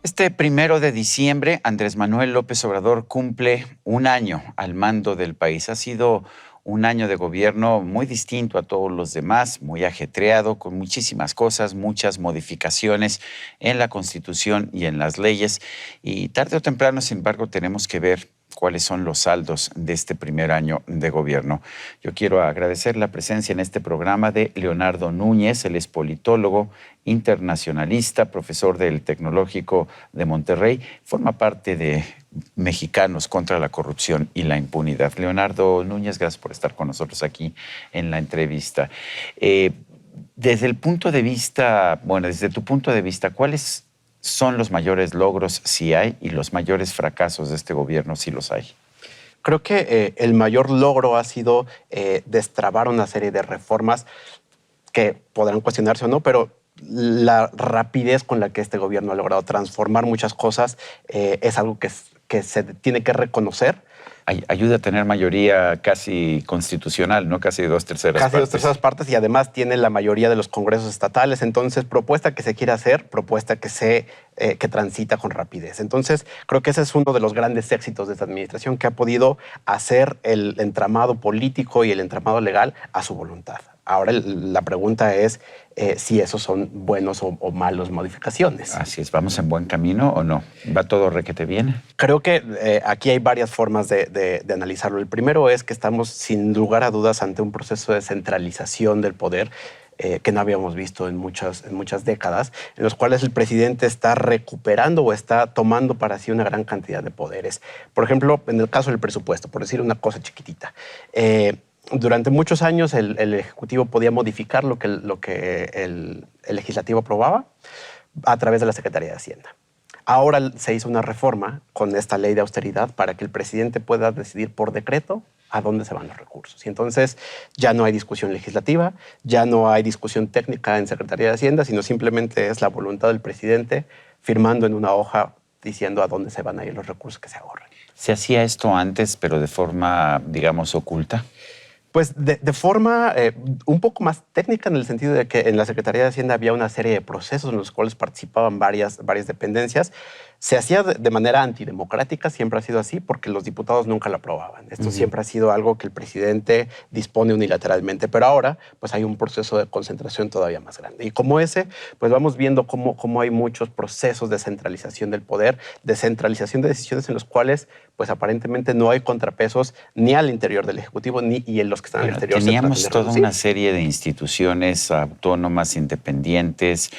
Este 1 de diciembre, Andrés Manuel López Obrador cumple un año al mando del país. Ha sido un año de gobierno muy distinto a todos los demás, muy ajetreado, con muchísimas cosas, muchas modificaciones en la Constitución y en las leyes. Y tarde o temprano, sin embargo, tenemos que ver cuáles son los saldos de este primer año de gobierno. Yo quiero agradecer la presencia en este programa de Leonardo Núñez. Él es politólogo, internacionalista, profesor del Tecnológico de Monterrey, forma parte de Mexicanos contra la Corrupción y la Impunidad. Leonardo Núñez, gracias por estar con nosotros aquí en la entrevista. Desde el punto de vista, bueno, desde tu punto de vista, ¿cuáles son los mayores logros, si hay, y los mayores fracasos de este gobierno, si los hay? Creo que el mayor logro ha sido destrabar una serie de reformas que podrán cuestionarse o no, pero la rapidez con la que este gobierno ha logrado transformar muchas cosas es algo que se tiene que reconocer. Ayuda a tener mayoría casi constitucional, ¿no? Casi dos terceras partes. Casi 2/3 y además tiene la mayoría de los congresos estatales. Entonces, propuesta que se quiere hacer, propuesta que transita con rapidez. Entonces, creo que ese es uno de los grandes éxitos de esta administración, que ha podido hacer el entramado político y el entramado legal a su voluntad. Ahora la pregunta es si esos son buenos o malos modificaciones. Así es, ¿vamos en buen camino o no? ¿Va todo requete bien? Creo que aquí hay varias formas de analizarlo. El primero es que estamos sin lugar a dudas ante un proceso de centralización del poder que no habíamos visto en muchas décadas, en los cuales el presidente está recuperando o está tomando para sí una gran cantidad de poderes. Por ejemplo, en el caso del presupuesto, por decir una cosa chiquitita, durante muchos años el Ejecutivo podía modificar lo que el Legislativo aprobaba a través de la Secretaría de Hacienda. Ahora se hizo una reforma con esta ley de austeridad para que el presidente pueda decidir por decreto a dónde se van los recursos. Y entonces ya no hay discusión legislativa, ya no hay discusión técnica en Secretaría de Hacienda, sino simplemente es la voluntad del presidente firmando en una hoja diciendo a dónde se van a ir los recursos que se ahorren. ¿Se hacía esto antes, pero de forma, digamos, oculta? Pues de forma un poco más técnica, en el sentido de que en la Secretaría de Hacienda había una serie de procesos en los cuales participaban varias dependencias. Se hacía de manera antidemocrática, siempre ha sido así, porque los diputados nunca lo aprobaban. Esto siempre ha sido algo que el presidente dispone unilateralmente, pero ahora pues hay un proceso de concentración todavía más grande. Y como ese, pues vamos viendo cómo hay muchos procesos de centralización del poder, de centralización de decisiones en los cuales pues aparentemente no hay contrapesos ni al interior del Ejecutivo ni y en los que están al exterior. Teníamos toda una serie de instituciones autónomas, independientes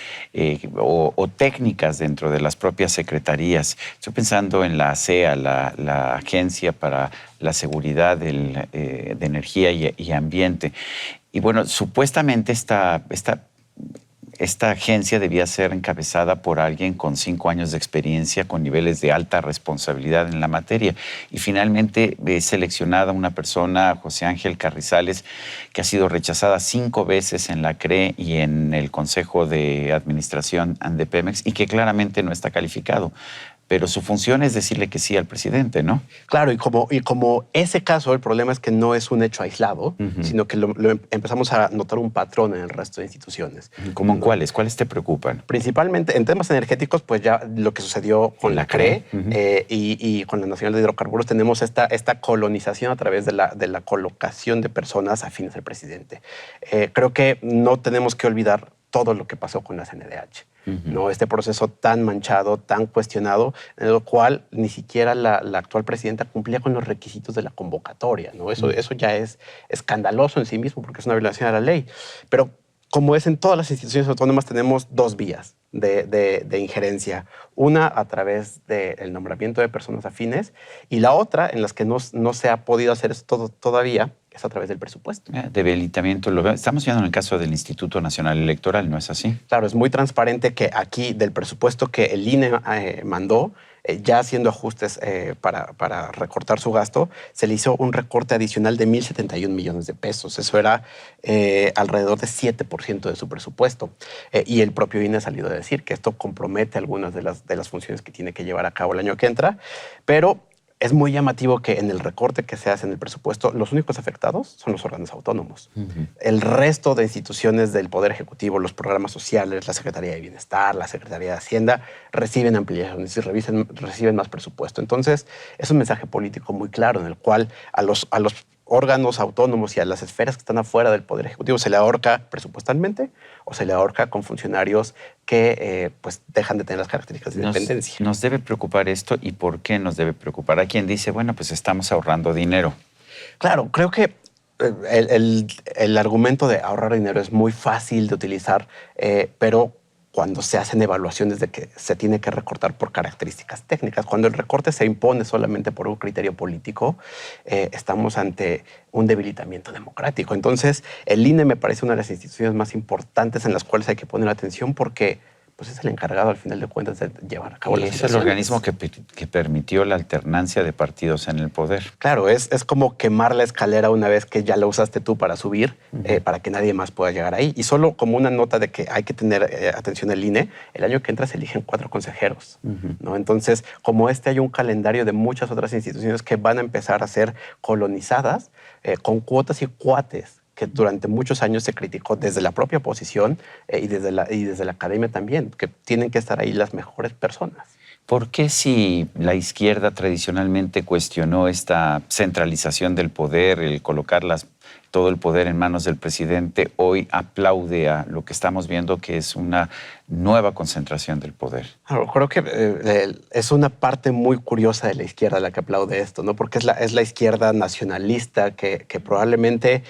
o técnicas dentro de las propias secretarías. Estoy pensando en la ASEA, la Agencia para la Seguridad de Energía y Ambiente. Y bueno, supuestamente esta agencia debía ser encabezada por alguien con 5 años de experiencia, con niveles de alta responsabilidad en la materia. Y finalmente es seleccionada una persona, José Ángel Carrizales, que ha sido rechazada 5 veces en la CRE y en el Consejo de Administración de Pemex, y que claramente no está calificado. Pero su función es decirle que sí al presidente, ¿no? Claro, y como ese caso, el problema es que no es un hecho aislado, sino que empezamos a notar un patrón en el resto de instituciones. ¿Cómo cuáles? ¿Cuáles te preocupan? Principalmente en temas energéticos, pues ya lo que sucedió con la CRE y con la Nacional de Hidrocarburos, tenemos esta colonización a través de la colocación de personas afines al presidente. Creo que no tenemos que olvidar todo lo que pasó con la CNDH. ¿No? Este proceso tan manchado, tan cuestionado, en el cual ni siquiera la actual presidenta cumplía con los requisitos de la convocatoria, ¿no? Eso ya es escandaloso en sí mismo porque es una violación a la ley. Pero como es en todas las instituciones autónomas, tenemos 2 vías de injerencia. Una a través del nombramiento de personas afines y la otra, en las que no se ha podido hacer esto todavía, es a través del presupuesto. Debilitamiento, lo veo. Estamos viendo en el caso del Instituto Nacional Electoral, ¿no es así? Claro, es muy transparente que aquí del presupuesto que el INE mandó, ya haciendo ajustes para recortar su gasto, se le hizo un recorte adicional de 1,071 millones de pesos. Eso era alrededor de 7% de su presupuesto. Y el propio INE ha salido a decir que esto compromete algunas de las funciones que tiene que llevar a cabo el año que entra. Pero es muy llamativo que en el recorte que se hace en el presupuesto, los únicos afectados son los órganos autónomos. El resto de instituciones del Poder Ejecutivo, los programas sociales, la Secretaría de Bienestar, la Secretaría de Hacienda, reciben ampliaciones y reciben más presupuesto. Entonces, es un mensaje político muy claro en el cual a los órganos autónomos y a las esferas que están afuera del Poder Ejecutivo se le ahorca presupuestalmente o se le ahorca con funcionarios que pues dejan de tener las características de independencia. Nos debe preocupar esto, y ¿por qué nos debe preocupar? Hay quien dice, bueno, pues estamos ahorrando dinero. Claro, creo que el argumento de ahorrar dinero es muy fácil de utilizar, pero cuando se hacen evaluaciones de que se tiene que recortar por características técnicas, cuando el recorte se impone solamente por un criterio político, estamos ante un debilitamiento democrático. Entonces, el INE me parece una de las instituciones más importantes en las cuales hay que poner atención porque pues es el encargado al final de cuentas de llevar a cabo las elecciones. Es el organismo que permitió la alternancia de partidos en el poder. Claro, es como quemar la escalera una vez que ya la usaste tú para subir, para que nadie más pueda llegar ahí. Y solo como una nota de que hay que tener atención al INE, el año que entra se eligen 4 consejeros, ¿no? Entonces, como hay un calendario de muchas otras instituciones que van a empezar a ser colonizadas con cuotas y cuates, que durante muchos años se criticó desde la propia oposición y desde la academia también, que tienen que estar ahí las mejores personas. ¿Por qué, si la izquierda tradicionalmente cuestionó esta centralización del poder, el colocar todo el poder en manos del presidente, hoy aplaude a lo que estamos viendo, que es una nueva concentración del poder? Claro, creo que es una parte muy curiosa de la izquierda la que aplaude esto, ¿no? Porque es la izquierda nacionalista que probablemente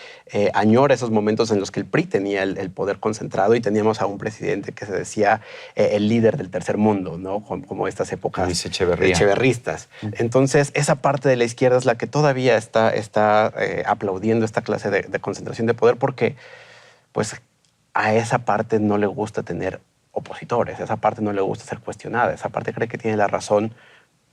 añora esos momentos en los que el PRI tenía el poder concentrado y teníamos a un presidente que se decía el líder del tercer mundo, ¿no? Como estas épocas echeverristas. Entonces, esa parte de la izquierda es la que todavía está aplaudiendo esta clase de concentración de poder porque pues, a esa parte no le gusta tener opositores, a esa parte no le gusta ser cuestionada, esa parte cree que tiene la razón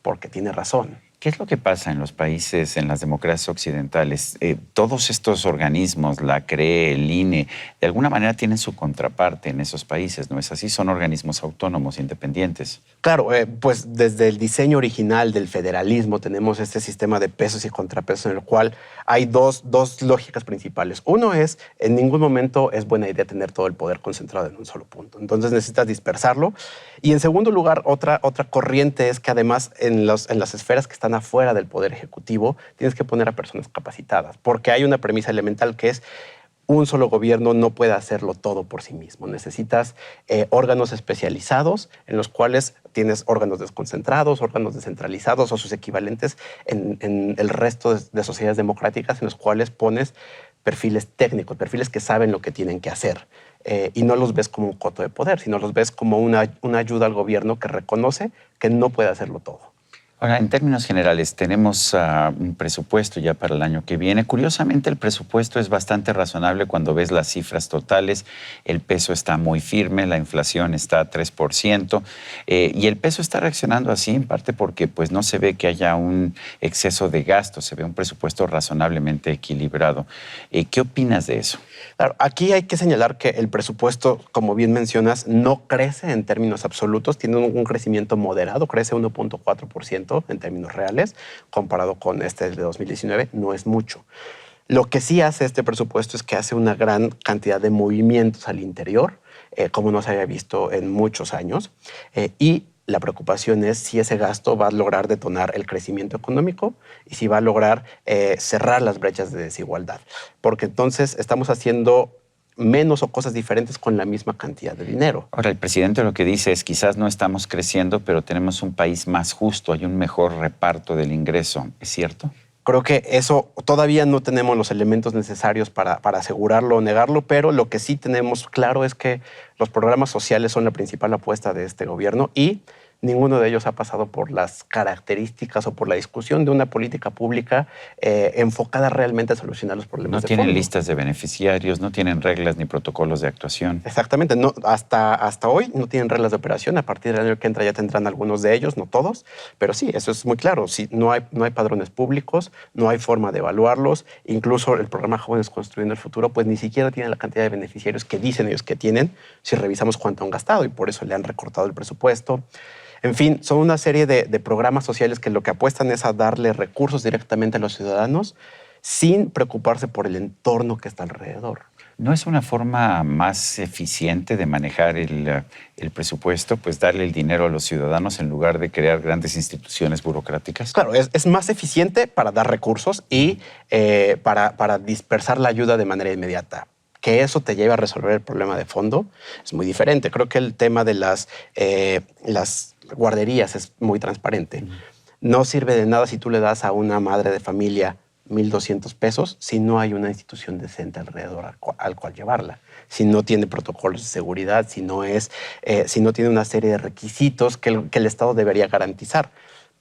porque tiene razón. ¿Qué es lo que pasa en los países, en las democracias occidentales? Todos estos organismos, la CRE, el INE, de alguna manera tienen su contraparte en esos países, ¿no es así? Son organismos autónomos, independientes. Claro, pues desde el diseño original del federalismo tenemos este sistema de pesos y contrapesos en el cual hay dos lógicas principales. Uno es, en ningún momento es buena idea tener todo el poder concentrado en un solo punto. Entonces necesitas dispersarlo. Y en segundo lugar, otra corriente es que además en las esferas que están afuera del Poder Ejecutivo, tienes que poner a personas capacitadas, porque hay una premisa elemental que es un solo gobierno no puede hacerlo todo por sí mismo. Necesitas órganos especializados en los cuales tienes órganos desconcentrados, órganos descentralizados o sus equivalentes en el resto de sociedades democráticas en los cuales pones perfiles técnicos, perfiles que saben lo que tienen que hacer. Y no los ves como un coto de poder, sino los ves como una ayuda al gobierno que reconoce que no puede hacerlo todo. Ahora, en términos generales, tenemos un presupuesto ya para el año que viene. Curiosamente, el presupuesto es bastante razonable cuando ves las cifras totales. El peso está muy firme, la inflación está a 3%, y el peso está reaccionando así en parte porque pues, no se ve que haya un exceso de gasto, se ve un presupuesto razonablemente equilibrado. ¿Qué opinas de eso? Claro, aquí hay que señalar que el presupuesto, como bien mencionas, no crece en términos absolutos, tiene un crecimiento moderado, crece 1.4% en términos reales, comparado con este de 2019, no es mucho. Lo que sí hace este presupuesto es que hace una gran cantidad de movimientos al interior, como no se había visto en muchos años, y la preocupación es si ese gasto va a lograr detonar el crecimiento económico y si va a lograr cerrar las brechas de desigualdad. Porque entonces estamos haciendo menos o cosas diferentes con la misma cantidad de dinero. Ahora, el presidente lo que dice es quizás no estamos creciendo, pero tenemos un país más justo, hay un mejor reparto del ingreso. ¿Es cierto? Creo que eso todavía no tenemos los elementos necesarios para asegurarlo o negarlo, pero lo que sí tenemos claro es que los programas sociales son la principal apuesta de este gobierno y ninguno de ellos ha pasado por las características o por la discusión de una política pública enfocada realmente a solucionar los problemas. No tienen listas de beneficiarios, no tienen reglas ni protocolos de actuación. Exactamente. No, hasta hoy no tienen reglas de operación. A partir del año que entra ya tendrán algunos de ellos, no todos. Pero sí, eso es muy claro. Sí, no hay padrones públicos, no hay forma de evaluarlos. Incluso el programa Jóvenes Construyendo el Futuro, pues ni siquiera tiene la cantidad de beneficiarios que dicen ellos que tienen si revisamos cuánto han gastado y por eso le han recortado el presupuesto. En fin, son una serie de programas sociales que lo que apuestan es a darle recursos directamente a los ciudadanos sin preocuparse por el entorno que está alrededor. ¿No es una forma más eficiente de manejar el presupuesto, pues darle el dinero a los ciudadanos en lugar de crear grandes instituciones burocráticas? Claro, es más eficiente para dar recursos y para dispersar la ayuda de manera inmediata. Que eso te lleve a resolver el problema de fondo es muy diferente. Creo que el tema de las guarderías es muy transparente. No sirve de nada si tú le das a una madre de familia 1,200 pesos si no hay una institución decente alrededor al cual llevarla, si no tiene protocolos de seguridad, si no tiene una serie de requisitos que el Estado debería garantizar.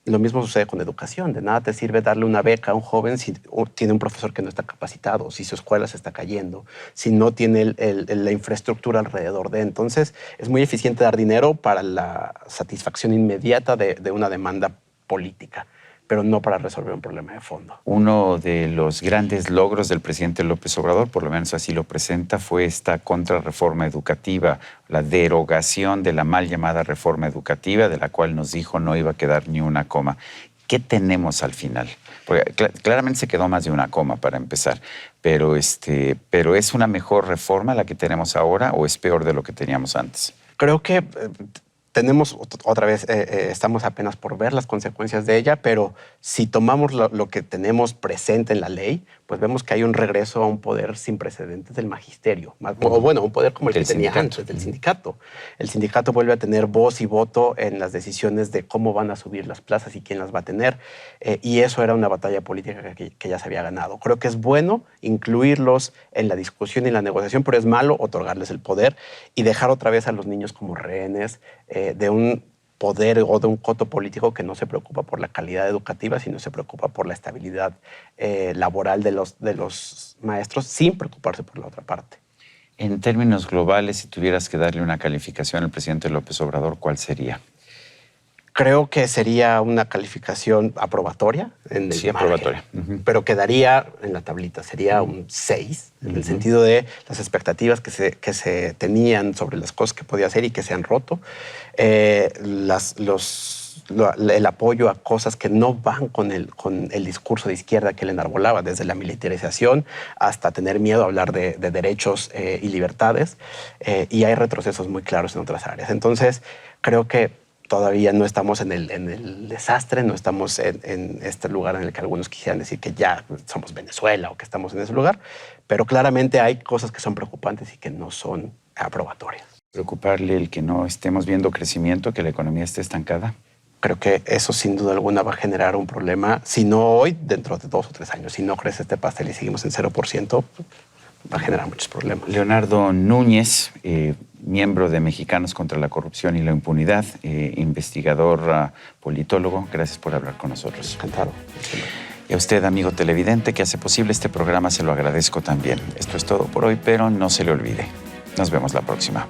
Lo mismo sucede con educación. De nada te sirve darle una beca a un joven si tiene un profesor que no está capacitado, si su escuela se está cayendo, si no tiene la infraestructura alrededor de. Entonces, es muy eficiente dar dinero para la satisfacción inmediata de una demanda política, pero no para resolver un problema de fondo. Uno de los grandes logros del presidente López Obrador, por lo menos así lo presenta, fue esta contrarreforma educativa, la derogación de la mal llamada reforma educativa, de la cual nos dijo no iba a quedar ni una coma. ¿Qué tenemos al final? Porque claramente se quedó más de una coma para empezar, pero ¿es una mejor reforma la que tenemos ahora o es peor de lo que teníamos antes? Creo que tenemos, otra vez, estamos apenas por ver las consecuencias de ella, pero si tomamos lo que tenemos presente en la ley, pues vemos que hay un regreso a un poder sin precedentes del magisterio, o bueno, un poder como el que tenía antes, del sindicato. El sindicato vuelve a tener voz y voto en las decisiones de cómo van a subir las plazas y quién las va a tener, y eso era una batalla política que ya se había ganado. Creo que es bueno incluirlos en la discusión y la negociación, pero es malo otorgarles el poder y dejar otra vez a los niños como rehenes de un poder o de un coto político que no se preocupa por la calidad educativa, sino se preocupa por la estabilidad laboral de los maestros, sin preocuparse por la otra parte. En términos globales, si tuvieras que darle una calificación al presidente López Obrador, ¿cuál sería? Creo que sería una calificación aprobatoria. Sí, aprobatoria. Pero quedaría en la tablita, sería un 6, en el sentido de las expectativas que se tenían sobre las cosas que podía hacer y que se han roto, el apoyo a cosas que no van con el discurso de izquierda que él enarbolaba, desde la militarización hasta tener miedo a hablar de derechos y libertades, y hay retrocesos muy claros en otras áreas. Entonces, creo que todavía no estamos en el desastre, no estamos en este lugar en el que algunos quisieran decir que ya somos Venezuela o que estamos en ese lugar, pero claramente hay cosas que son preocupantes y que no son aprobatorias. ¿Preocuparle el que no estemos viendo crecimiento, que la economía esté estancada? Creo que eso sin duda alguna va a generar un problema, si no hoy, dentro de 2 o 3 años. Si no crece este pastel y seguimos en 0%, va a generar muchos problemas. Leonardo Núñez, miembro de Mexicanos contra la Corrupción y la Impunidad, investigador, politólogo, gracias por hablar con nosotros. Encantado. Y a usted, amigo televidente, que hace posible este programa, se lo agradezco también. Esto es todo por hoy, pero no se le olvide. Nos vemos la próxima.